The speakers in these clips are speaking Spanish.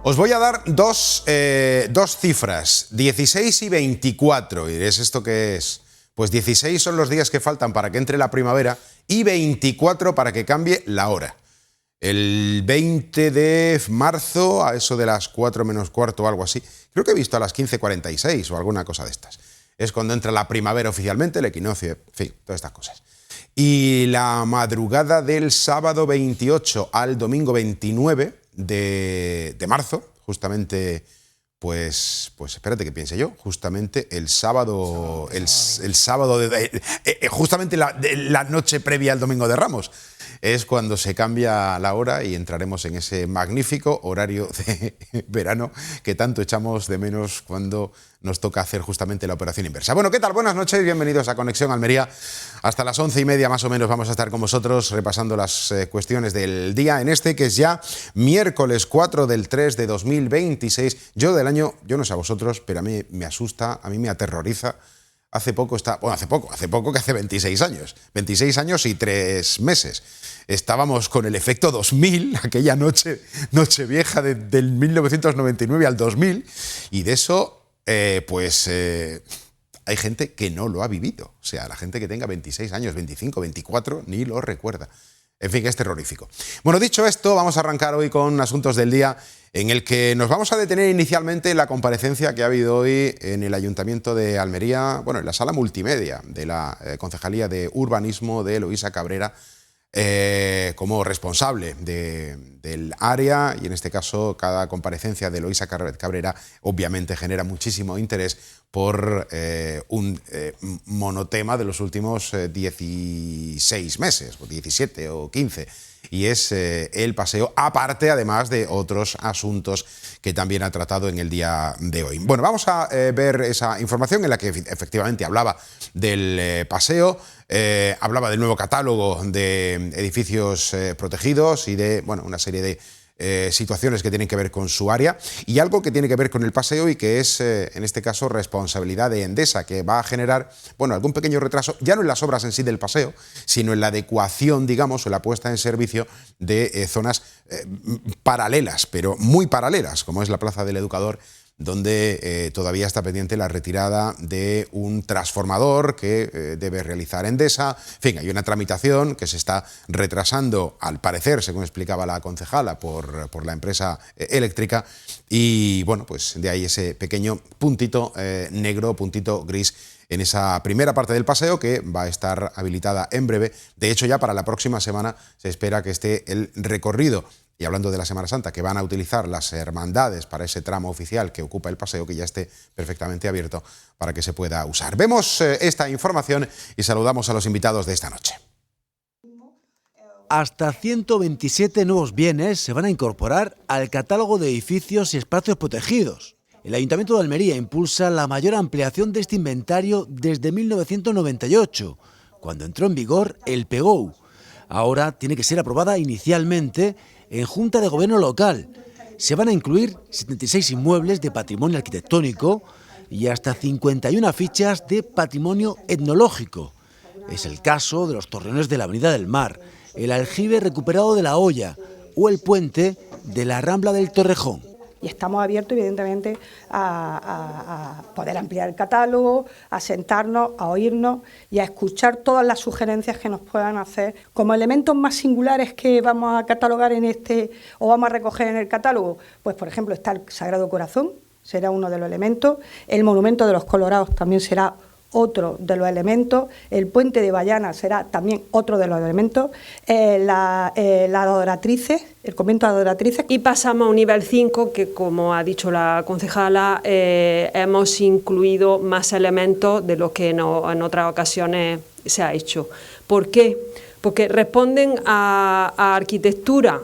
Os voy a dar dos cifras, 16 y 24. ¿Y es esto qué es? Pues 16 son los días que faltan para que entre la primavera y 24 para que cambie la hora. El 20 de marzo, a eso de las 4 menos cuarto o algo así, creo que he visto a las 15:46 o alguna cosa de estas. Es cuando entra la primavera oficialmente, el equinoccio, en fin, todas estas cosas. Y la madrugada del sábado 28 al domingo 29 de marzo, justamente, pues espérate que piense yo, justamente el sábado, justamente la noche previa al Domingo de Ramos, es cuando se cambia la hora y entraremos en ese magnífico horario de verano que tanto echamos de menos cuando nos toca hacer justamente la operación inversa. Bueno, ¿qué tal? Buenas noches, bienvenidos a Conexión Almería. Hasta las 11:30 más o menos vamos a estar con vosotros repasando las cuestiones del día en este, que es ya miércoles 4 del 3 de 2026. Yo del año, yo no sé a vosotros, pero a mí me asusta, a mí me aterroriza. Hace poco que hace 26 años. 26 años y 3 meses. Estábamos con el efecto 2000, aquella noche vieja del 1999 al 2000, y de eso, hay gente que no lo ha vivido. O sea, la gente que tenga 26 años, 25, 24, ni lo recuerda. En fin, es terrorífico. Bueno, dicho esto, vamos a arrancar hoy con asuntos del día, en el que nos vamos a detener inicialmente en la comparecencia que ha habido hoy en el Ayuntamiento de Almería, bueno, en la sala multimedia de la Concejalía de Urbanismo de Eloísa Cabrera, como responsable del área, y en este caso cada comparecencia de Eloísa Cabrera obviamente genera muchísimo interés por un monotema de los últimos 16 meses, o 17 o 15, y es el paseo, aparte además de otros asuntos que también ha tratado en el día de hoy. Bueno, vamos a ver esa información en la que efectivamente hablaba del paseo, hablaba del nuevo catálogo de edificios protegidos y de, bueno, una serie de situaciones que tienen que ver con su área, y algo que tiene que ver con el paseo y que es, en este caso, responsabilidad de Endesa, que va a generar, bueno, algún pequeño retraso, ya no en las obras en sí del paseo, sino en la adecuación, digamos, o la puesta en servicio de zonas paralelas, pero muy paralelas, como es la Plaza del Educador, donde todavía está pendiente la retirada de un transformador que debe realizar Endesa. En fin, hay una tramitación que se está retrasando, al parecer, según explicaba la concejala, por la empresa eléctrica, y bueno, pues de ahí ese pequeño puntito negro, puntito gris en esa primera parte del paseo, que va a estar habilitada en breve. De hecho, ya para la próxima semana se espera que esté el recorrido. Y hablando de la Semana Santa, que van a utilizar las hermandades para ese tramo oficial que ocupa el paseo, que ya esté perfectamente abierto para que se pueda usar. Vemos esta información y saludamos a los invitados de esta noche. Hasta 127 nuevos bienes se van a incorporar al catálogo de edificios y espacios protegidos. El Ayuntamiento de Almería impulsa la mayor ampliación de este inventario desde 1998, cuando entró en vigor el PGOU. Ahora tiene que ser aprobada inicialmente en Junta de Gobierno local. Se van a incluir 76 inmuebles de patrimonio arquitectónico y hasta 51 fichas de patrimonio etnológico. Es el caso de los torreones de la Avenida del Mar, el aljibe recuperado de La Hoya o el puente de la Rambla del Torrejón. Y estamos abiertos, evidentemente, a poder ampliar el catálogo, a sentarnos, a oírnos y a escuchar todas las sugerencias que nos puedan hacer. Como elementos más singulares que vamos a catalogar o vamos a recoger en el catálogo, pues por ejemplo está el Sagrado Corazón, será uno de los elementos, el Monumento de los Colorados también será otro de los elementos, el Puente de Bayana será también otro de los elementos, la Adoratrices, el convento de Adoratrices. Y pasamos a un nivel 5 que, como ha dicho la concejala, hemos incluido más elementos de lo que en otras ocasiones se ha hecho. ¿Por qué? Porque responden a arquitectura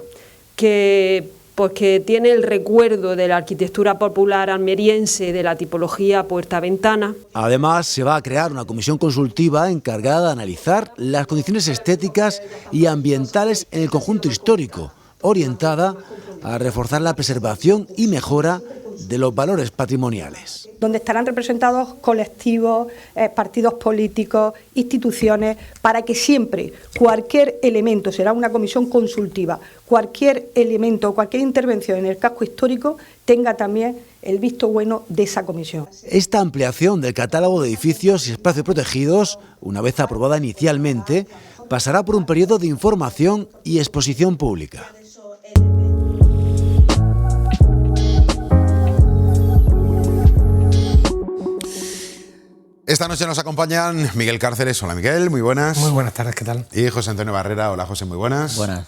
porque tiene el recuerdo de la arquitectura popular almeriense, de la tipología puerta-ventana. Además, se va a crear una comisión consultiva encargada de analizar las condiciones estéticas y ambientales en el conjunto histórico, orientada a reforzar la preservación y mejora de los valores patrimoniales. Donde estarán representados colectivos, partidos políticos, instituciones, para que siempre cualquier elemento, será una comisión consultiva, cualquier elemento, cualquier intervención en el casco histórico tenga también el visto bueno de esa comisión. Esta ampliación del catálogo de edificios y espacios protegidos, una vez aprobada inicialmente, pasará por un periodo de información y exposición pública. Esta noche nos acompañan Miguel Cárceles. Hola Miguel, muy buenas. Muy buenas tardes, ¿qué tal? Y José Antonio Barrera. Hola José, muy buenas. Buenas.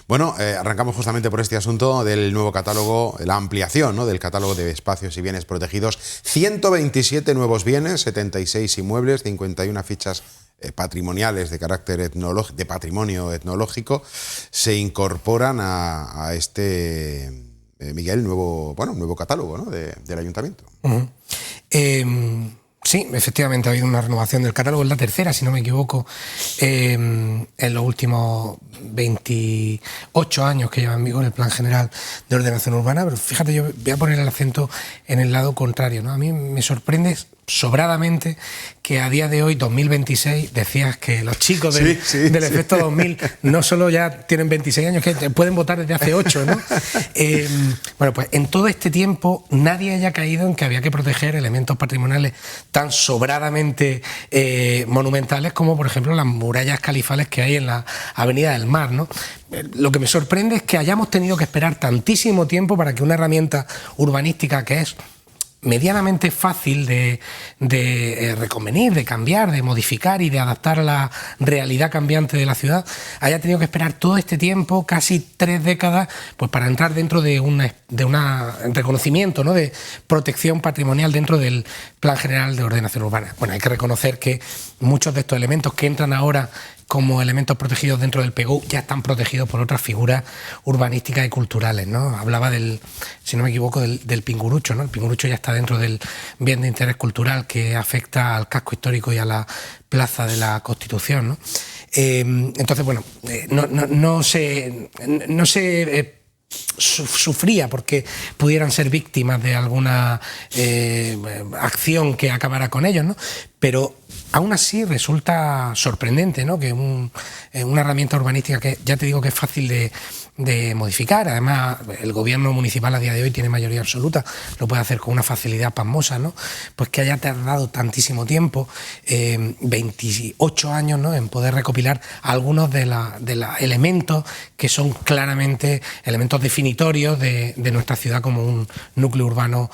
Bueno, arrancamos justamente por este asunto del nuevo catálogo, la ampliación, ¿no?, del catálogo de espacios y bienes protegidos. 127 nuevos bienes, 76 inmuebles, 51 fichas patrimoniales de carácter de patrimonio etnológico se incorporan a este, Miguel, nuevo catálogo, ¿no?, del ayuntamiento. Sí, efectivamente ha habido una renovación del catálogo, es la tercera, si no me equivoco, en los últimos 28 años que lleva en vigor el Plan General de Ordenación Urbana, pero fíjate, yo voy a poner el acento en el lado contrario, ¿no? A mí me sorprende sobradamente que a día de hoy, 2026, decías que los chicos del efecto 2000 no solo ya tienen 26 años, que pueden votar desde hace 8, ¿no? Bueno, pues en todo este tiempo nadie haya caído en que había que proteger elementos patrimoniales tan sobradamente monumentales como, por ejemplo, las murallas califales que hay en la Avenida del Mar, ¿no? Lo que me sorprende es que hayamos tenido que esperar tantísimo tiempo para que una herramienta urbanística que es medianamente fácil de reconvenir, de cambiar, de modificar y de adaptar a la realidad cambiante de la ciudad, haya tenido que esperar todo este tiempo, casi 3 décadas, pues para entrar dentro de un reconocimiento, ¿no?, de protección patrimonial dentro del Plan General de Ordenación Urbana. Bueno, hay que reconocer que muchos de estos elementos que entran ahora como elementos protegidos dentro del PGU ya están protegidos por otras figuras urbanísticas y culturales, ¿no? Hablaba si no me equivoco, del pingurucho, ¿no? El pingurucho ya está dentro del bien de interés cultural que afecta al casco histórico y a la Plaza de la Constitución, ¿no? Entonces, bueno, no se sufría porque pudieran ser víctimas de alguna acción que acabara con ellos, ¿no? Pero aún así resulta sorprendente, ¿no?, que una herramienta urbanística que ya te digo que es fácil de modificar, además el gobierno municipal a día de hoy tiene mayoría absoluta, lo puede hacer con una facilidad pasmosa, ¿no?, pues que haya tardado tantísimo tiempo, 28 años, ¿no?, en poder recopilar algunos de los elementos que son claramente elementos definitorios de nuestra ciudad como un núcleo urbano,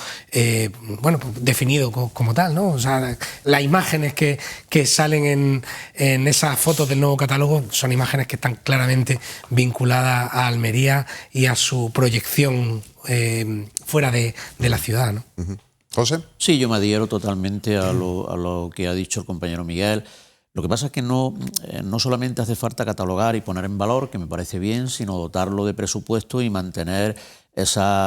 definido como tal, ¿no? O sea, las imágenes que salen en esas fotos del nuevo catálogo son imágenes que están claramente vinculadas a Almería y a su proyección fuera de la ciudad, ¿no? ¿José? Sí, yo me adhiero totalmente a lo que ha dicho el compañero Miguel. Lo que pasa es que no solamente hace falta catalogar y poner en valor, que me parece bien, sino dotarlo de presupuesto y mantener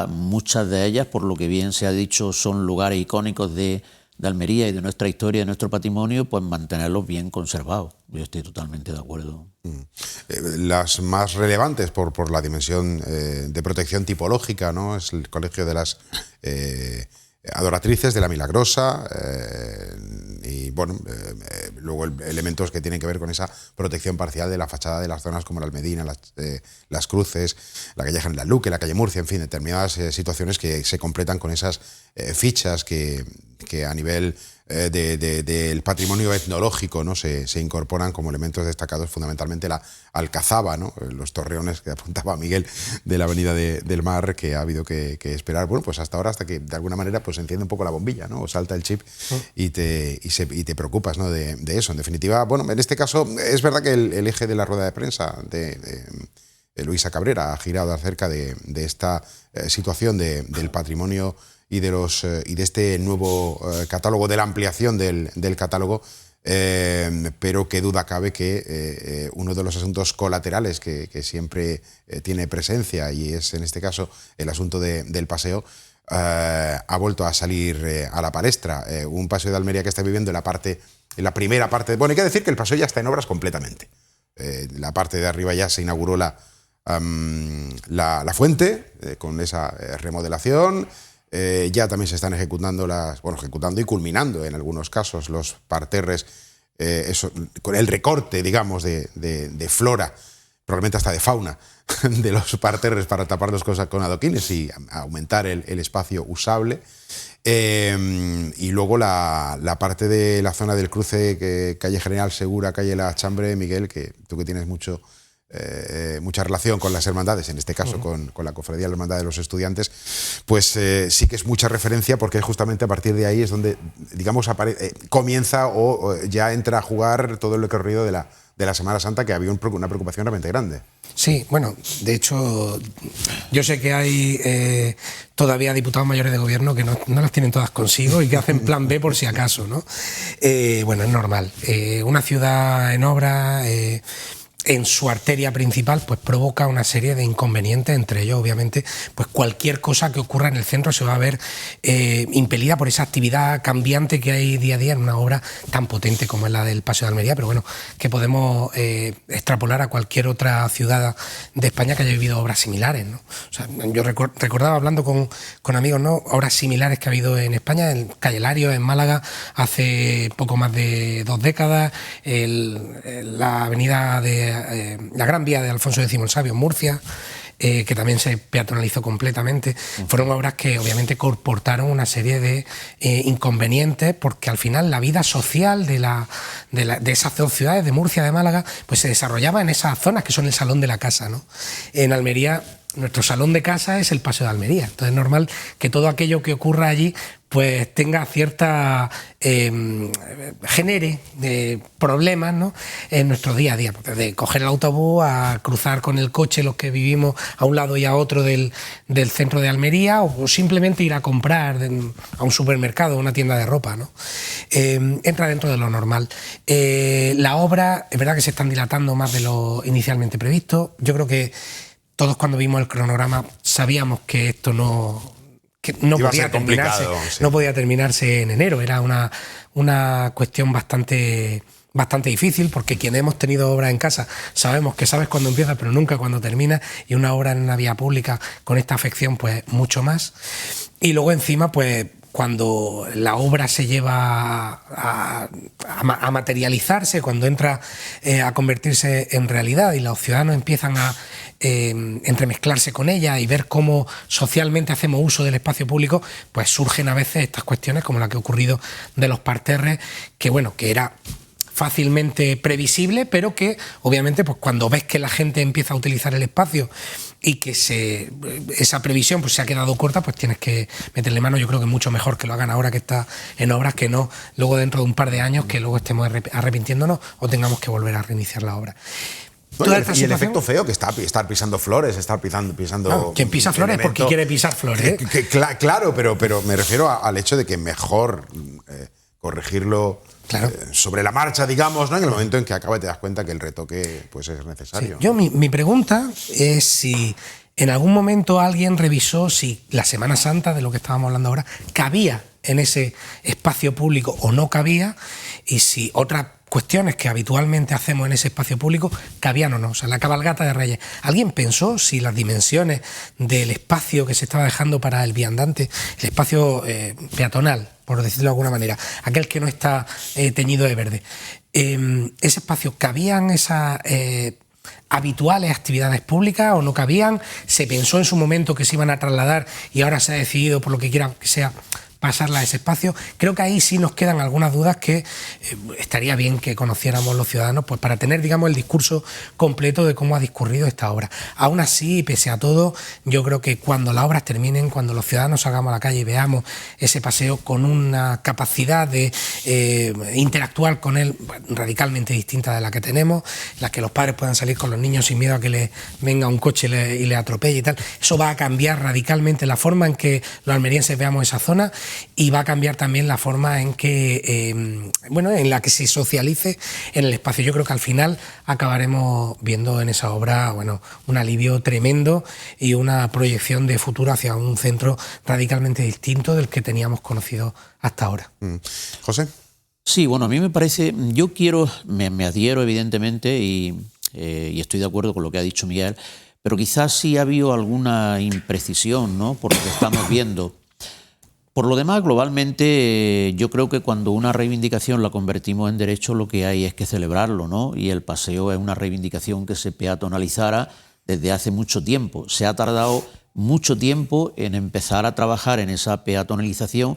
muchas de ellas, por lo que bien se ha dicho, son lugares icónicos de Almería y de nuestra historia, de nuestro patrimonio, pues mantenerlos bien conservados. Yo estoy totalmente de acuerdo. Las más relevantes por la dimensión de protección tipológica, ¿no?, es el Colegio de las Adoratrices de la Milagrosa y bueno, luego elementos que tienen que ver con esa protección parcial de la fachada de las zonas como la Almedina, las Cruces, la calle General Luque, la calle Murcia, en fin, determinadas situaciones que se completan con esas fichas que a nivel del patrimonio etnológico, ¿no?, se incorporan como elementos destacados, fundamentalmente la alcazaba, ¿no?, los torreones que apuntaba Miguel de la Avenida del Mar, que ha habido que esperar, bueno, pues hasta ahora, hasta que de alguna manera pues enciende un poco la bombilla, ¿no?, o salta el chip y te preocupas, ¿no?, de eso. En definitiva, bueno, en este caso es verdad que el eje de la rueda de prensa de Luisa Cabrera ha girado acerca de esta situación del patrimonio y de este nuevo catálogo, de la ampliación del catálogo, pero qué duda cabe que uno de los asuntos colaterales que siempre tiene presencia, y es en este caso el asunto del paseo, ha vuelto a salir a la palestra. Un paseo de Almería que está viviendo en la primera parte. Bueno, hay que decir que el paseo ya está en obras completamente. La parte de arriba ya se inauguró la fuente con esa remodelación. ya también se están ejecutando ejecutando y culminando en algunos casos los parterres, con el recorte, digamos, de flora, probablemente hasta de fauna, de los parterres para taparlos con adoquines y aumentar el espacio usable. Y luego la parte de la zona del cruce, calle General Segura, calle La Chambre, Miguel, que tú que tienes mucha relación con las hermandades, en este caso con la Cofradía de la Hermandad de los Estudiantes, pues sí que es mucha referencia, porque justamente a partir de ahí es donde, digamos, comienza o ya entra a jugar todo el recorrido de la Semana Santa, que había una preocupación realmente grande. Sí, bueno, de hecho, yo sé que hay todavía diputados mayores de gobierno que no las tienen todas consigo y que hacen plan B por si acaso, ¿no? Bueno, es normal. Una ciudad en obra, en su arteria principal, pues provoca una serie de inconvenientes, entre ellos, obviamente, pues cualquier cosa que ocurra en el centro se va a ver impelida por esa actividad cambiante que hay día a día en una obra tan potente como es la del Paseo de Almería, pero bueno, que podemos extrapolar a cualquier otra ciudad de España que haya vivido obras similares, ¿no? O sea, yo recordaba hablando con amigos, ¿no?, obras similares que ha habido en España, en Calle Larios, en Málaga, hace poco más de 2 décadas, la avenida la Gran Vía de Alfonso X el Sabio en Murcia, que también se peatonalizó completamente. Fueron obras que obviamente comportaron una serie de inconvenientes, porque al final la vida social de esas dos ciudades, de Murcia, de Málaga, pues se desarrollaba en esas zonas que son el salón de la casa, ¿no? En Almería, nuestro salón de casa es el Paseo de Almería, entonces es normal que todo aquello que ocurra allí pues tenga cierta genere problemas, ¿no?, en nuestro día a día, de coger el autobús a cruzar con el coche los que vivimos a un lado y a otro del centro de Almería, o simplemente ir a comprar a un supermercado, a una tienda de ropa, ¿no? Entra dentro de lo normal. La obra, es verdad que se están dilatando más de lo inicialmente previsto. Yo creo que todos, cuando vimos el cronograma, sabíamos que esto no podía terminarse en enero. Era una cuestión bastante difícil, porque quienes hemos tenido obras en casa sabemos que sabes cuándo empieza pero nunca cuándo termina, y una obra en una vía pública con esta afección pues mucho más. Y luego encima, pues cuando la obra se lleva a materializarse, cuando entra a convertirse en realidad y los ciudadanos empiezan a entremezclarse con ella y ver cómo socialmente hacemos uso del espacio público, pues surgen a veces estas cuestiones como la que ha ocurrido de los parterres, que bueno, que era fácilmente previsible, pero que obviamente pues cuando ves que la gente empieza a utilizar el espacio y que esa previsión pues se ha quedado corta, pues tienes que meterle mano. Yo creo que es mucho mejor que lo hagan ahora que está en obras, que no luego dentro de un par de años, que luego estemos arrepintiéndonos o tengamos que volver a reiniciar la obra. Bueno, y el efecto feo que estar pisando flores, estar pisando no, quien pisa flores porque quiere pisar flores, ¿eh? Claro, pero me refiero al hecho de que mejor corregirlo, claro, sobre la marcha, digamos, ¿no?, en el momento en que acaba y te das cuenta que el retoque pues es necesario. Sí. Yo mi pregunta es si en algún momento alguien revisó si la Semana Santa, de lo que estábamos hablando ahora, cabía en ese espacio público o no cabía, y si otras cuestiones que habitualmente hacemos en ese espacio público cabían o no. O sea, la cabalgata de Reyes. ¿Alguien pensó si las dimensiones del espacio que se estaba dejando para el viandante, el espacio peatonal, por decirlo de alguna manera, aquel que no está teñido de verde, ese espacio, cabían esas habituales actividades públicas o no cabían? ¿Se pensó en su momento que se iban a trasladar y ahora se ha decidido, por lo que quiera que sea, pasarla a ese espacio? Creo que ahí sí nos quedan algunas dudas que estaría bien que conociéramos los ciudadanos, pues para tener, digamos, el discurso completo de cómo ha discurrido esta obra. Aún así, pese a todo, yo creo que cuando las obras terminen, cuando los ciudadanos salgamos a la calle y veamos ese paseo con una capacidad de interactuar con él radicalmente distinta de la que tenemos, la que los padres puedan salir con los niños sin miedo a que le venga un coche y le atropelle y tal, eso va a cambiar radicalmente la forma en que los almerienses veamos esa zona, y va a cambiar también la forma en que en la que se socialice en el espacio. Yo creo que al final acabaremos viendo en esa obra un alivio tremendo y una proyección de futuro hacia un centro radicalmente distinto del que teníamos conocido hasta ahora. José. Sí, bueno, a mí me parece, me adhiero evidentemente y estoy de acuerdo con lo que ha dicho Miguel, pero quizás sí ha habido alguna imprecisión, ¿no?, por lo que estamos viendo. Por lo demás, globalmente, yo creo que cuando una reivindicación la convertimos en derecho, lo que hay es que celebrarlo, ¿no? Y el paseo es una reivindicación que se peatonalizara desde hace mucho tiempo. Se ha tardado mucho tiempo en empezar a trabajar en esa peatonalización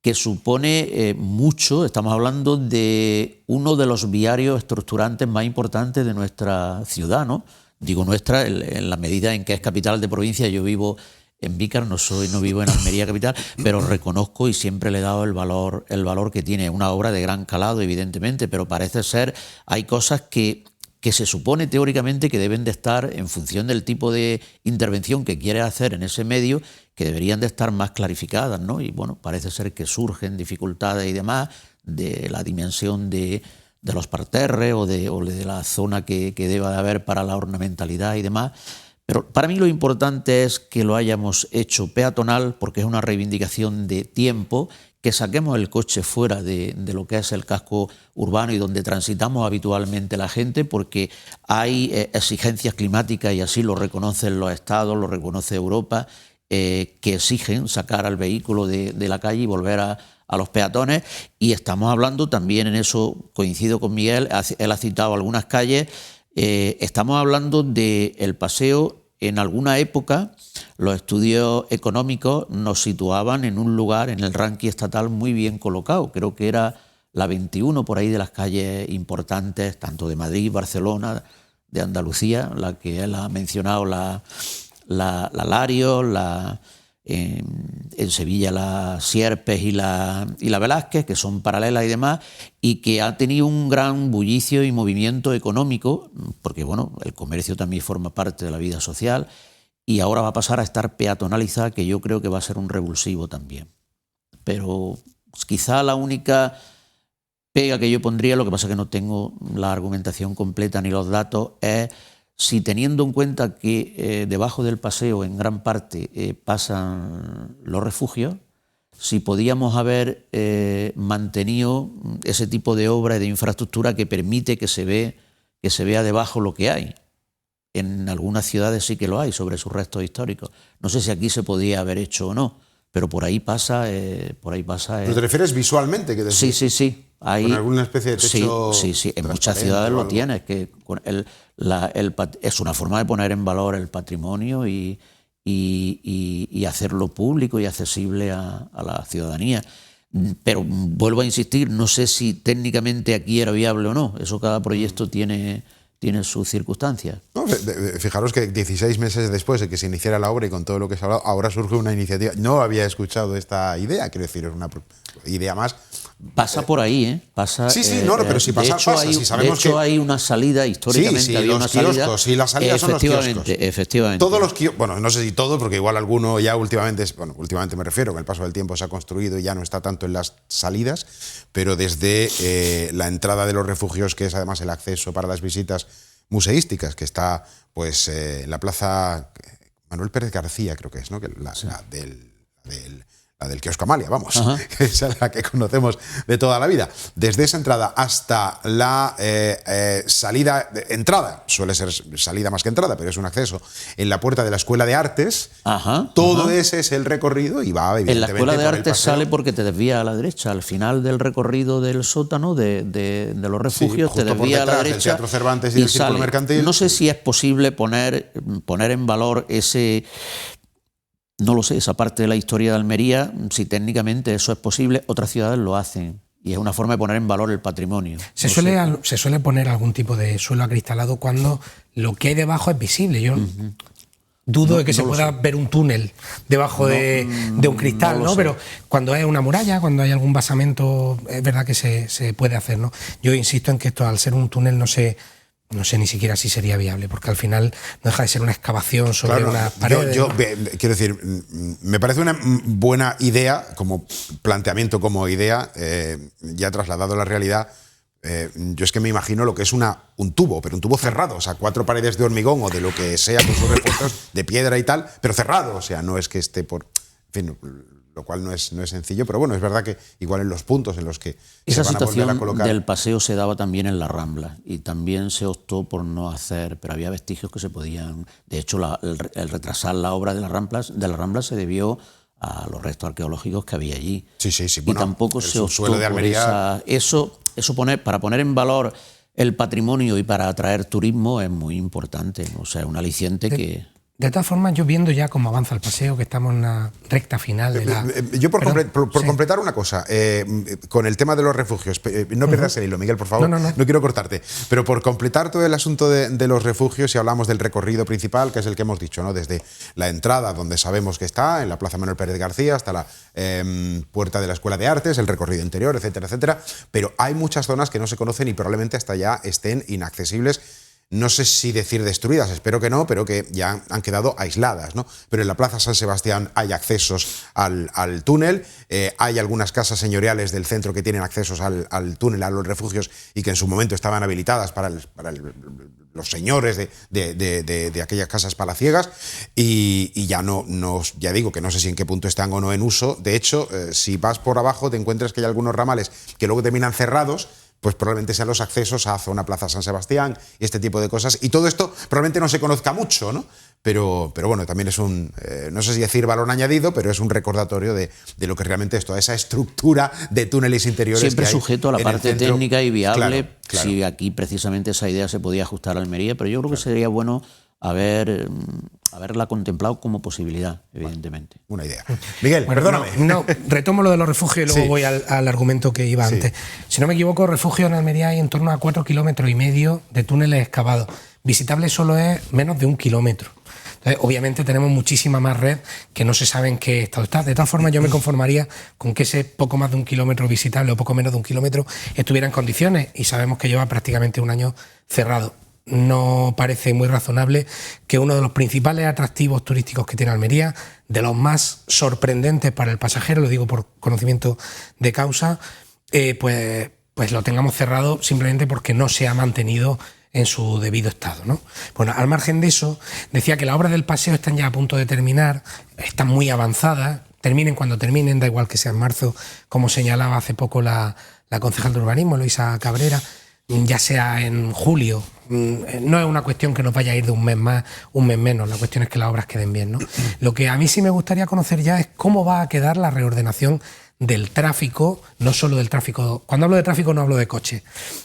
que supone mucho. Estamos hablando de uno de los viarios estructurantes más importantes de nuestra ciudad, ¿no? Digo nuestra en la medida en que es capital de provincia. Yo vivo en Vícar, no vivo en Almería capital, pero reconozco y siempre le he dado el valor que tiene. Una obra de gran calado, evidentemente, pero parece ser, hay cosas que se supone teóricamente que deben de estar, en función del tipo de intervención que quiere hacer en ese medio, que deberían de estar más clarificadas, ¿no? Y bueno, parece ser que surgen dificultades y demás de la dimensión de los parterres o de la zona que deba de haber para la ornamentalidad y demás. Pero para mí lo importante es que lo hayamos hecho peatonal, porque es una reivindicación de tiempo, que saquemos el coche fuera de lo que es el casco urbano y donde transitamos habitualmente la gente, porque hay exigencias climáticas, y así lo reconocen los estados, lo reconoce Europa, que exigen sacar al vehículo de la calle y volver a los peatones. Y estamos hablando también, en eso coincido con Miguel, él ha citado algunas calles. Estamos hablando del paseo. En alguna época los estudios económicos nos situaban en un lugar en el ranking estatal muy bien colocado. Creo que era la 21 por ahí de las calles importantes, tanto de Madrid, Barcelona, de Andalucía, la que él ha mencionado, la Larios, en Sevilla la Sierpes y la Velázquez, que son paralelas y demás, y que ha tenido un gran bullicio y movimiento económico, porque bueno, el comercio también forma parte de la vida social, y ahora va a pasar a estar peatonalizada, que yo creo que va a ser un revulsivo también. Pero quizá la única pega que yo pondría, lo que pasa es que no tengo la argumentación completa ni los datos, es si, teniendo en cuenta que debajo del paseo en gran parte pasan los refugios, si podíamos haber mantenido ese tipo de obra y de infraestructura que permite que se vea debajo lo que hay. En algunas ciudades sí que lo hay sobre sus restos históricos. No sé si aquí se podía haber hecho o no, pero por ahí pasa. ¿Pero te refieres visualmente? Que Sí. Hay, ¿con alguna especie de techo? Sí. En muchas ciudades lo tienes, que es una forma de poner en valor el patrimonio y hacerlo público y accesible a la ciudadanía. Pero vuelvo a insistir, no sé si técnicamente aquí era viable o no. Eso, cada proyecto tiene sus circunstancias. No, fijaros que 16 meses después de que se iniciara la obra y con todo lo que se ha hablado, ahora surge una iniciativa. No había escuchado esta idea, quiero decir, es una idea más. Pasa por ahí, ¿eh? Pasa, sí, pero si pasa, pasa. Si sabemos de hecho, hay una salida, históricamente había una salida. Kioscos, sí, las salidas son los kioscos. Efectivamente. Todos los kioscos, bueno, no sé si todos, porque igual alguno ya últimamente me refiero, con el paso del tiempo se ha construido y ya no está tanto en las salidas, pero desde la entrada de los refugios, que es además el acceso para las visitas museísticas, que está pues en la plaza Manuel Pérez García, creo que es, ¿no? Que la del kiosco Amalia, vamos, que es la que conocemos de toda la vida. Desde esa entrada hasta la entrada, suele ser salida más que entrada, pero es un acceso, en la puerta de la Escuela de Artes, todo ese es el recorrido y va evidentemente. En la Escuela de Artes sale porque te desvía a la derecha, al final del recorrido del sótano de los refugios, te desvía a la derecha. El Teatro Cervantes y el Círculo Mercantil. No sé si es posible poner en valor ese... No lo sé, esa parte de la historia de Almería, si técnicamente eso es posible, otras ciudades lo hacen. Y es una forma de poner en valor el patrimonio. Se suele poner algún tipo de suelo acristalado cuando lo que hay debajo es visible. Yo dudo de que se pueda ver un túnel debajo de un cristal, ¿no? Pero cuando hay una muralla, cuando hay algún basamento, es verdad que se puede hacer, ¿no? Yo insisto en que esto, al ser un túnel, no sé ni siquiera si sería viable, porque al final no deja de ser una excavación sobre una pared. Quiero decir, me parece una buena idea, como planteamiento, como idea, ya trasladado a la realidad. Yo es que me imagino lo que es un tubo, pero un tubo cerrado, o sea, 4 paredes de hormigón o de lo que sea, con sus refuerzos de piedra y tal, pero cerrado, o sea, no es que esté por... En fin, lo cual no es sencillo, pero bueno, es verdad que igual en los puntos en los que esa se van a volver a colocar... situación del paseo se daba también en la Rambla, y también se optó por no hacer, pero había vestigios que se podían... De hecho, el retrasar la obra de la Rambla se debió a los restos arqueológicos que había allí. Sí. Y Bueno, tampoco el se optó subsuelo de Almería. por eso para poner en valor el patrimonio y para atraer turismo es muy importante, ¿no? O sea, un aliciente que... De todas formas, yo viendo ya cómo avanza el paseo, que estamos en la recta final de la... Yo por completar una cosa, con el tema de los refugios, no pierdas el hilo, Miguel, por favor, no quiero cortarte, pero por completar todo el asunto de los refugios, si hablamos del recorrido principal, que es el que hemos dicho, ¿no? Desde la entrada, donde sabemos que está, en la Plaza Manuel Pérez García, hasta la puerta de la Escuela de Artes, el recorrido interior, etcétera, etcétera, pero hay muchas zonas que no se conocen y probablemente hasta ya estén inaccesibles. No sé si decir destruidas, espero que no, pero que ya han quedado aisladas, ¿no? Pero en la Plaza San Sebastián hay accesos al túnel, hay algunas casas señoriales del centro que tienen accesos al túnel, a los refugios, y que en su momento estaban habilitadas para los señores de aquellas casas palaciegas, y ya ya digo que no sé si en qué punto están o no en uso. De hecho, si vas por abajo te encuentras que hay algunos ramales que luego terminan cerrados, pues probablemente sean los accesos a Zona Plaza San Sebastián y este tipo de cosas. Y todo esto probablemente no se conozca mucho, ¿no? Pero bueno, también es no sé si decir valor añadido, pero es un recordatorio de lo que realmente es toda esa estructura de túneles interiores. Siempre que hay sujeto a la parte centro técnica y viable, claro. Si aquí precisamente esa idea se podía ajustar a Almería, pero yo creo que sería bueno haberla contemplado como posibilidad, evidentemente. Una idea. Miguel, Bueno, perdóname. Retomo lo de los refugios y luego voy al argumento que iba antes. Si no me equivoco, refugios en Almería hay en torno a 4,5 kilómetros de túneles excavados. Visitable solo es menos de 1 kilómetro. Entonces, obviamente tenemos muchísima más red que no se sabe en qué estado está. De todas formas, yo me conformaría con que ese poco más de 1 kilómetro visitable o poco menos de 1 kilómetro estuviera en condiciones, y sabemos que lleva prácticamente un año cerrado. No parece muy razonable que uno de los principales atractivos turísticos que tiene Almería, de los más sorprendentes para el pasajero, lo digo por conocimiento de causa, pues lo tengamos cerrado simplemente porque no se ha mantenido en su debido estado, ¿no? Bueno, al margen de eso, decía que las obras del paseo están ya a punto de terminar, están muy avanzadas, terminen cuando terminen, da igual que sea en marzo, como señalaba hace poco la concejal de urbanismo, Eloisa Cabrera, ya sea en julio. No es una cuestión que nos vaya a ir de un mes más, un mes menos, la cuestión es que las obras queden bien, ¿no? Lo que a mí sí me gustaría conocer ya es cómo va a quedar la reordenación del tráfico, no solo del tráfico. Cuando hablo de tráfico no hablo de coche,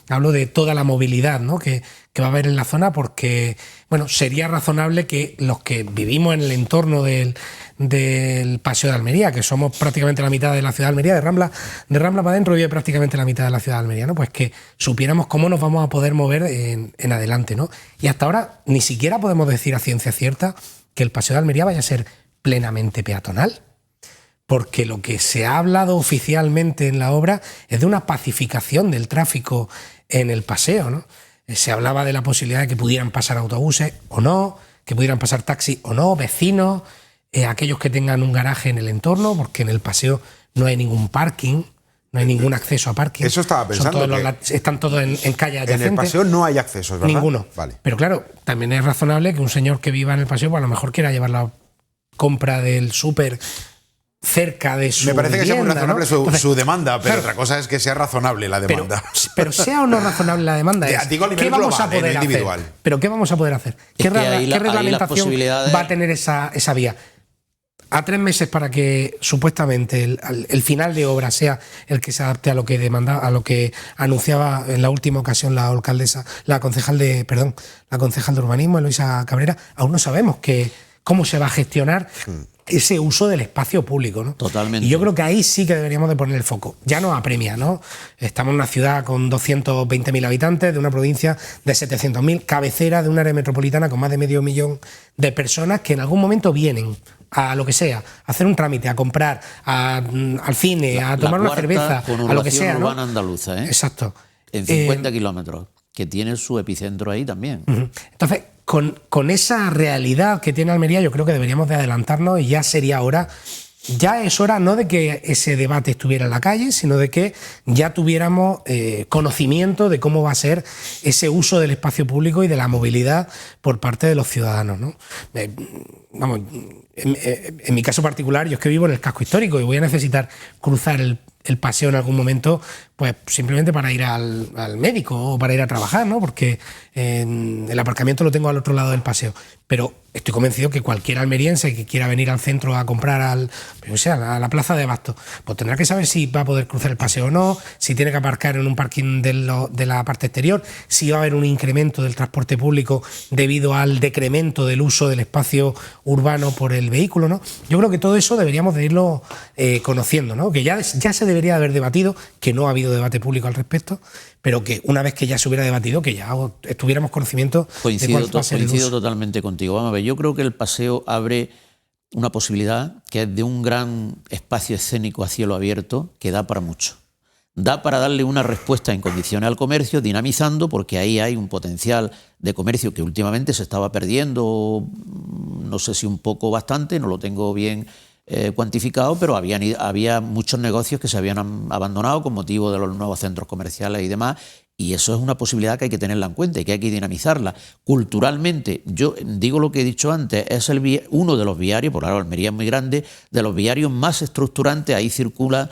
hablo de toda la movilidad, ¿no? que va a haber en la zona, porque bueno, sería razonable que los que vivimos en el entorno del Paseo de Almería, que somos prácticamente la mitad de la ciudad de Almería, de Rambla para adentro vive prácticamente la mitad de la ciudad de Almería, ¿no? Pues que supiéramos cómo nos vamos a poder mover en adelante, ¿no? Y hasta ahora ni siquiera podemos decir a ciencia cierta que el Paseo de Almería vaya a ser plenamente peatonal, porque lo que se ha hablado oficialmente en la obra es de una pacificación del tráfico en el paseo, ¿no? Se hablaba de la posibilidad de que pudieran pasar autobuses o no, que pudieran pasar taxis o no, vecinos, aquellos que tengan un garaje en el entorno, porque en el paseo no hay ningún parking, no hay ningún acceso a parking. Eso estaba pensando. Están todos en calles adyacentes. En el paseo no hay accesos, ¿verdad? Ninguno. Vale. Pero claro, también es razonable que un señor que viva en el paseo, pues a lo mejor quiera llevar la compra del súper cerca de su Me parece que sea muy vivienda, razonable, ¿no? su demanda, pero claro, otra cosa es que sea razonable la demanda. Pero sea o no razonable la demanda, Digo a nivel ¿qué vamos global, a poder no individual. hacer? ¿Pero qué vamos a poder hacer? ¿Qué reglamentación va a tener esa vía? A 3 meses para que supuestamente el final de obra sea el que se adapte a lo que demanda, a lo que anunciaba en la última ocasión la concejal de urbanismo, Eloisa Cabrera. Aún no sabemos cómo se va a gestionar ese uso del espacio público, ¿no? Totalmente. Y yo creo que ahí sí que deberíamos de poner el foco. Ya no apremia, ¿no? Estamos en una ciudad con 220.000 habitantes, de una provincia de 700.000, cabecera de un área metropolitana con más de 500.000 de personas que en algún momento vienen a lo que sea, a hacer un trámite, a comprar, al cine, a tomar una cerveza, a lo que sea, ¿no? Urbana andaluza, ¿eh? Exacto. En 50 kilómetros, que tiene su epicentro ahí también. Entonces, con esa realidad que tiene Almería, yo creo que deberíamos de adelantarnos, y ya sería hora, ya es hora no de que ese debate estuviera en la calle, sino de que ya tuviéramos conocimiento de cómo va a ser ese uso del espacio público y de la movilidad por parte de los ciudadanos, ¿no? Vamos, en mi caso particular, yo es que vivo en el casco histórico y voy a necesitar cruzar el paseo en algún momento, pues simplemente para ir al médico o para ir a trabajar, ¿no? Porque el aparcamiento lo tengo al otro lado del paseo. Pero estoy convencido que cualquier almeriense que quiera venir al centro a comprar a la plaza de Abastos, pues tendrá que saber si va a poder cruzar el paseo o no, si tiene que aparcar en un parking de la parte exterior, si va a haber un incremento del transporte público debido al decremento del uso del espacio urbano por el vehículo, ¿no? Yo creo que todo eso deberíamos de irlo conociendo, ¿no? Que ya se debería haber debatido, que no ha habido debate público al respecto, pero que una vez que ya se hubiera debatido, que ya tuviéramos conocimiento de cuál va a ser el uso. Coincido totalmente contigo. Vamos a ver, yo creo que el paseo abre una posibilidad que es de un gran espacio escénico a cielo abierto que da para mucho. Da para darle una respuesta en condiciones al comercio, dinamizando, porque ahí hay un potencial de comercio que últimamente se estaba perdiendo, no sé si un poco bastante, no lo tengo bien cuantificado, pero había muchos negocios que se habían abandonado con motivo de los nuevos centros comerciales y demás, y eso es una posibilidad que hay que tenerla en cuenta y que hay que dinamizarla. Culturalmente, yo digo lo que he dicho antes, es uno de los viarios, por ahora Almería es muy grande, de los viarios más estructurantes, ahí circula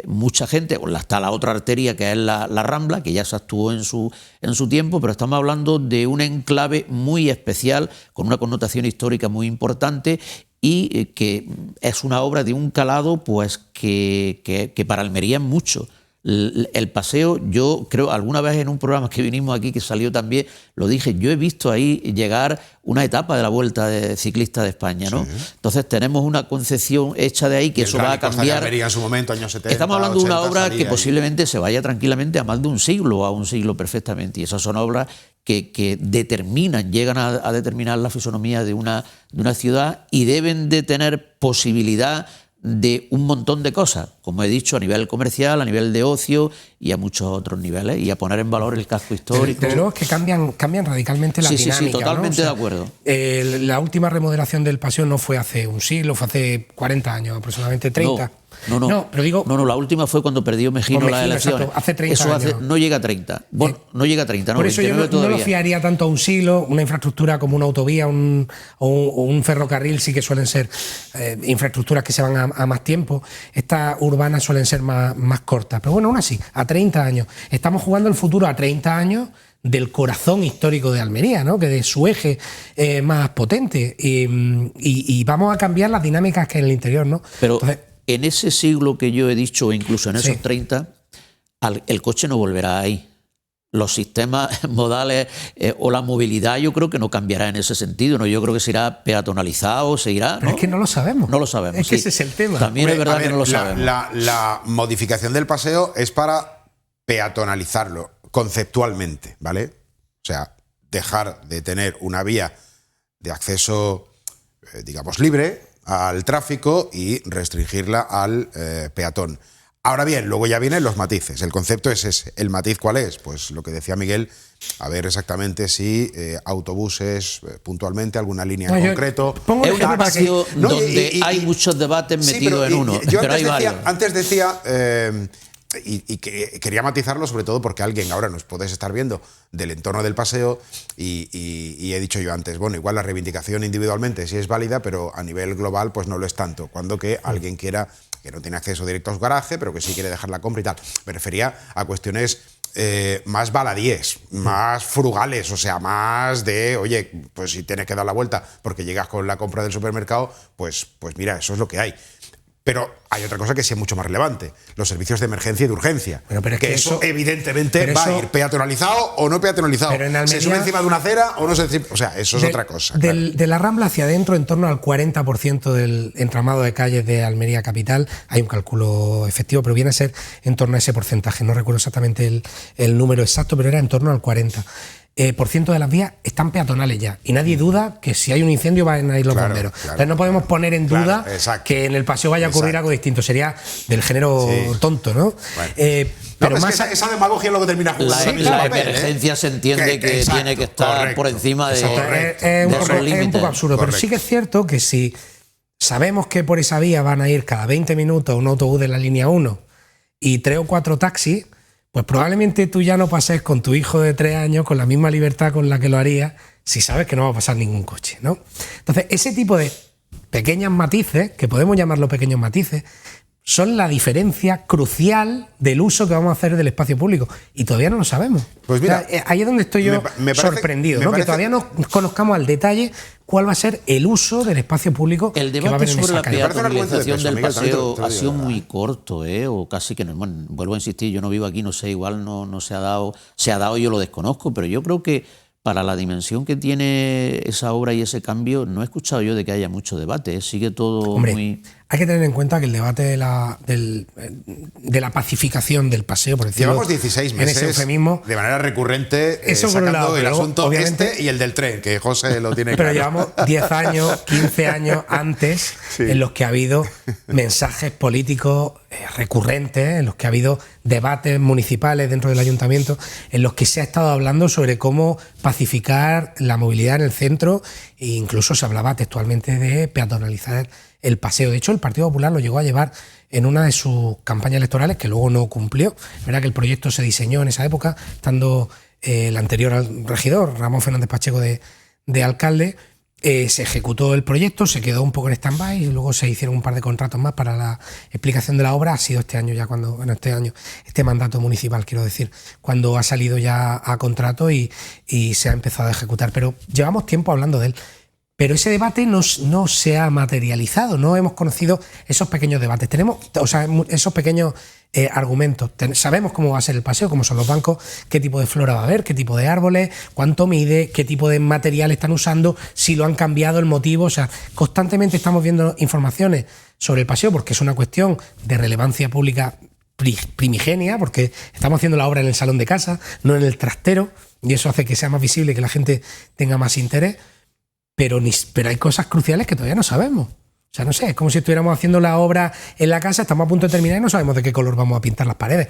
mucha gente, está la otra arteria que es la Rambla, que ya se actuó en su tiempo, pero estamos hablando de un enclave muy especial, con una connotación histórica muy importante, y que es una obra de un calado pues que para Almería es mucho. El paseo, yo creo, alguna vez en un programa que vinimos aquí, que salió también, lo dije, yo he visto ahí llegar una etapa de la Vuelta de Ciclista de España, ¿no? Sí. Entonces tenemos una concepción hecha de ahí que eso va a cambiar. Almería en su momento, años 70, estamos hablando 80, de una obra que ahí posiblemente se vaya tranquilamente a más de un siglo, o a un siglo perfectamente, y esas son obras que determinan, llegan a determinar la fisonomía de una ciudad y deben de tener posibilidad de un montón de cosas, como he dicho, a nivel comercial, a nivel de ocio y a muchos otros niveles, y a poner en valor el casco histórico. Desde luego es que cambian radicalmente la dinámica. Sí, totalmente, ¿no? de acuerdo. La última remodelación del paseo no fue hace un siglo, fue hace 40 años, aproximadamente 30. No, pero digo, la última fue cuando perdió Mejino las elecciones. Exacto, hace 30 años. No llega a 30. Bueno, no llega a 30, no. Por eso yo no lo fiaría tanto a un siglo. Una infraestructura como una autovía o un ferrocarril sí que suelen ser infraestructuras que se van a más tiempo. Estas urbanas suelen ser más cortas. Pero bueno, aún así, a 30 años. Estamos jugando el futuro a 30 años del corazón histórico de Almería, ¿no? Que de su eje más potente. Y vamos a cambiar las dinámicas que hay en el interior, ¿no? Pero entonces, en ese siglo que yo he dicho, incluso en esos 30, el coche no volverá ahí. Los sistemas modales o la movilidad yo creo que no cambiará en ese sentido, ¿no? Yo creo que se irá peatonalizado, se irá... Pero es que no lo sabemos. No lo sabemos. Es que ese es el tema. También es verdad que no lo sabemos. La modificación del paseo es para peatonalizarlo conceptualmente, ¿vale? O sea, dejar de tener una vía de acceso, digamos, libre al tráfico y restringirla al peatón. Ahora bien, luego ya vienen los matices. El concepto es ese. ¿El matiz cuál es? Pues lo que decía Miguel, a ver exactamente si autobuses puntualmente, alguna línea en concreto. Es un espacio donde hay muchos debates metidos en uno, pero hay varios. Antes decía... Y que quería matizarlo sobre todo porque alguien ahora nos podéis estar viendo del entorno del paseo y he dicho yo antes, bueno, igual la reivindicación individualmente sí es válida, pero a nivel global pues no lo es tanto, cuando que alguien quiera, que no tiene acceso directo a su garaje, pero que sí quiere dejar la compra y tal. Me refería a cuestiones más baladíes, más frugales, o sea, más de, oye, pues si tienes que dar la vuelta porque llegas con la compra del supermercado, pues mira, eso es lo que hay. Pero hay otra cosa que sí es mucho más relevante, los servicios de emergencia y de urgencia. Pero es que eso evidentemente va a ir peatonalizado o no peatonalizado. Pero en Almería, se sube encima de una acera o no se encima. O sea, eso es otra cosa. De la Rambla hacia adentro, en torno al 40% del entramado de calles de Almería capital, hay un cálculo efectivo, pero viene a ser en torno a ese porcentaje. No recuerdo exactamente el número exacto, pero era en torno al 40%. Por ciento de las vías están peatonales ya y nadie duda que si hay un incendio van a ir los bomberos. Entonces no podemos poner en duda que en el paseo vaya a ocurrir algo distinto. Sería del género tonto, ¿no? Bueno. Pero más esa demagogia es lo que termina jugando. La emergencia se entiende que tiene que estar por encima de esos límites. Es un poco absurdo, pero sí que es cierto que si sabemos que por esa vía van a ir cada 20 minutos un autobús de la línea 1 y 3 o 4 taxis, pues probablemente tú ya no pases con tu hijo de 3 años con la misma libertad con la que lo harías si sabes que no va a pasar ningún coche, ¿no? Entonces, ese tipo de pequeños matices, que podemos llamarlo pequeños matices, son la diferencia crucial del uso que vamos a hacer del espacio público. Y todavía no lo sabemos. Pues mira, o sea, ahí es donde estoy yo sorprendido, ¿no? Que todavía no conozcamos al detalle cuál va a ser el uso del espacio público. El que va a haber debate en sobre esa la calle. peatonalización del Miguel, paseo ha sido muy corto, o casi que no. Bueno, vuelvo a insistir, yo no vivo aquí, no sé, igual no se ha dado, yo lo desconozco, pero yo creo que para la dimensión que tiene esa obra y ese cambio, no he escuchado yo de que haya mucho debate, sigue todo. Hombre, muy... Hay que tener en cuenta que el debate de la pacificación del paseo, por decirlo, llevamos 16 meses en ese eufemismo, de manera recurrente eso por un sacando lado, el pero asunto obviamente, y el del tren, que José lo tiene pero claro. llevamos 10 años, 15 años antes en los que ha habido mensajes políticos recurrentes, en los que ha habido debates municipales dentro del ayuntamiento, en los que se ha estado hablando sobre cómo pacificar la movilidad en el centro e incluso se hablaba textualmente de peatonalizar el paseo. De hecho, el Partido Popular lo llegó a llevar en una de sus campañas electorales, que luego no cumplió. Es verdad que el proyecto se diseñó en esa época, estando el anterior regidor, Ramón Fernández Pacheco, de alcalde. Se ejecutó el proyecto, se quedó un poco en stand-by y luego se hicieron un par de contratos más para la explicación de la obra. Ha sido este año ya cuando, bueno, este mandato municipal, quiero decir, cuando ha salido ya a contrato y se ha empezado a ejecutar. Pero llevamos tiempo hablando de él. Pero ese debate no se ha materializado, no hemos conocido esos pequeños debates. Tenemos, o sea, esos pequeños argumentos. Sabemos cómo va a ser el paseo, cómo son los bancos, qué tipo de flora va a haber, qué tipo de árboles, cuánto mide, qué tipo de material están usando, si lo han cambiado, el motivo. O sea, constantemente estamos viendo informaciones sobre el paseo porque es una cuestión de relevancia pública primigenia, porque estamos haciendo la obra en el salón de casa, no en el trastero, y eso hace que sea más visible y que la gente tenga más interés. Pero hay cosas cruciales que todavía no sabemos. O sea, no sé, es como si estuviéramos haciendo la obra en la casa, estamos a punto de terminar y no sabemos de qué color vamos a pintar las paredes.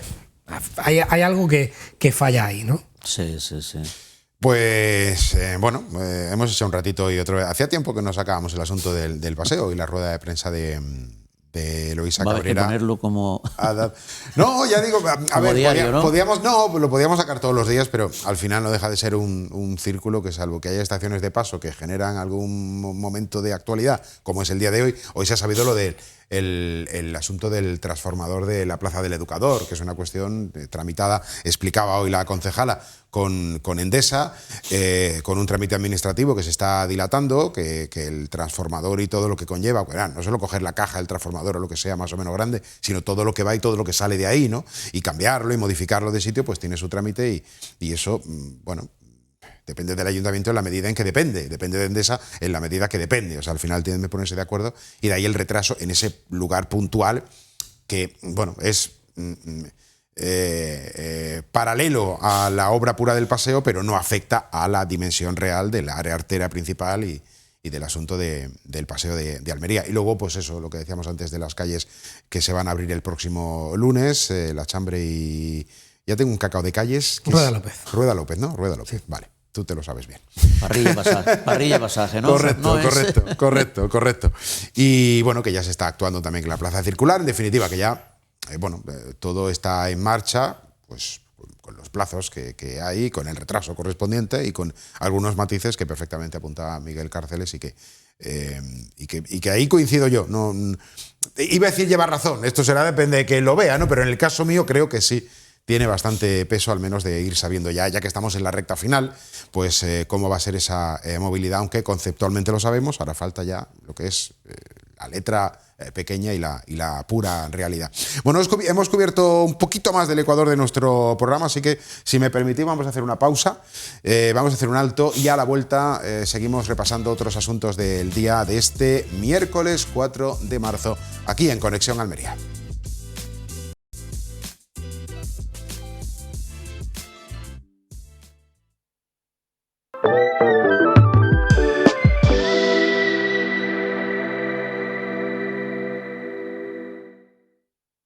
Hay algo que falla ahí, ¿no? Sí. Pues bueno, hemos hecho un ratito y otro. Hacía tiempo que nos sacábamos el asunto del paseo y la rueda de prensa de Eloísa Cabrera. Va a ponerlo como... No, ya digo, a ver, diario, ¿no? Lo podíamos sacar todos los días, pero al final no deja de ser un círculo que, salvo que haya estaciones de paso que generan algún momento de actualidad, como es el día de hoy se ha sabido lo del el asunto del transformador de la Plaza del Educador, que es una cuestión tramitada, explicaba hoy la concejala, con Endesa, con un trámite administrativo que se está dilatando, que el transformador y todo lo que conlleva, bueno, no solo coger la caja del transformador o lo que sea más o menos grande, sino todo lo que va y todo lo que sale de ahí, ¿no? Y cambiarlo y modificarlo de sitio, pues tiene su trámite y eso, bueno, depende del ayuntamiento en la medida en que depende de Endesa en la medida que depende. O sea, al final tienen que ponerse de acuerdo y de ahí el retraso en ese lugar puntual que, bueno, es paralelo a la obra pura del paseo, pero no afecta a la dimensión real del área artera principal y del asunto del paseo de Almería. Y luego, pues eso, lo que decíamos antes de las calles que se van a abrir el próximo lunes, La Chambre y... Ya tengo un cacao de calles. Rueda López. Rueda López, ¿no? Rueda López, sí. Vale. Tú te lo sabes bien. Parrilla pasaje, ¿no? Correcto. Y bueno, que ya se está actuando también en la plaza circular. En definitiva, que ya, todo está en marcha, pues con los plazos que hay, con el retraso correspondiente y con algunos matices que perfectamente apunta Miguel Cárceles y que ahí coincido yo. No, iba a decir lleva razón, esto depende de que lo vea, ¿no? Pero en el caso mío creo que sí. Tiene bastante peso, al menos de ir sabiendo ya que estamos en la recta final, pues cómo va a ser esa movilidad, aunque conceptualmente lo sabemos, ahora falta ya lo que es la letra pequeña y la pura realidad. Bueno, hemos cubierto un poquito más del Ecuador de nuestro programa, así que si me permitís vamos a hacer una pausa, vamos a hacer un alto y a la vuelta seguimos repasando otros asuntos del día de este miércoles 4 de marzo, aquí en Conexión Almería.